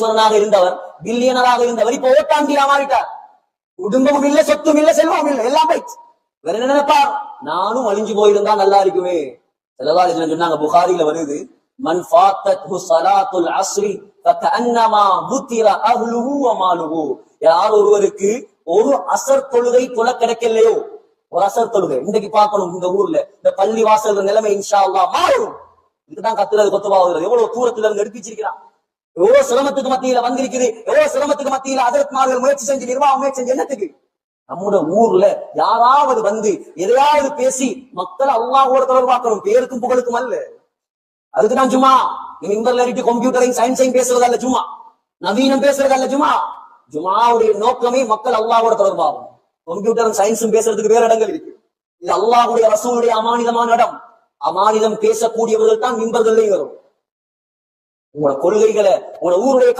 இருந்தவர், பில்லியனராக இருந்தவர், இப்ப ஓட்டாண்டியா மாறிட்டார். குடும்பமும் இல்ல, சொத்தும் இல்ல, செல்வமும் இல்ல, எல்லாம் போயிடுச்சு. வேற என்ன நினைப்பார்? நானும் அழிஞ்சு போயிருந்தா நல்லா இருக்குமே. ஸல்லல்லாஹு அலைஹி வஸல்லம் சொன்னாங்க, புகாரில வருது, மன் ஃபாத்தத்ஹு ஸலாத்துல் அஸ்ரி ஃபகஅன்னமா புத்திர அஹ்லுஹு வ மாலுஹு. யார் ஒருவருக்கு ஒரு அசர் தொழுகை தொழ கிடைக்கலையோ, ஒரு அசர் தொழுகை இன்னைக்கு பார்க்கணும். இந்த ஊர்ல இந்த பள்ளி வாசல் நிலைமை இன்ஷா அல்லாஹ் மாறும். இதுதான் கத்துறது கொத்துவாகுறது. எவ்வளவு தூரத்துல இருந்து எடுப்பிச்சிருக்கிறான், எவ்வளவு சிரமத்துக்கு மத்தியில வந்திருக்குது, எவ்வளவு சிரமத்துக்கு மத்தியில அதற்குமார்கள் முயற்சி செஞ்சு நிர்வாகம் முயற்சி செஞ்சு என்னத்துக்கு? நம்முடைய ஊர்ல யாராவது வந்து எதையாவது பேசி மக்களை அல்லாஹ்வோட தொடர்பாக்கணும், பேருக்கும் புகழுக்கும் அல்ல. அதுக்குதான் சும்மா மிம்பர்ல இருந்து கம்ப்யூட்டரையும் சயின்ஸையும் பேசுறது அல்ல, சும்மா நவீனம் பேசுறது அல்ல. ஜுமாவுடைய நோக்கமே மக்கள் அல்லாஹ்வோட தொடர்பாகும். கம்ப்யூட்டரும் சயின்ஸும் பேசுறதுக்கு வேற இடங்கள் இருக்கு. இது அல்லாஹ்வுடைய ரசூலுடைய அமானிதமான இடம். அமானிதம் பேசக்கூடியவர்கள் தான் மிம்பர்களையும் வரும். உங்களோட கொள்கைகளை, உங்களோட ஊருடைய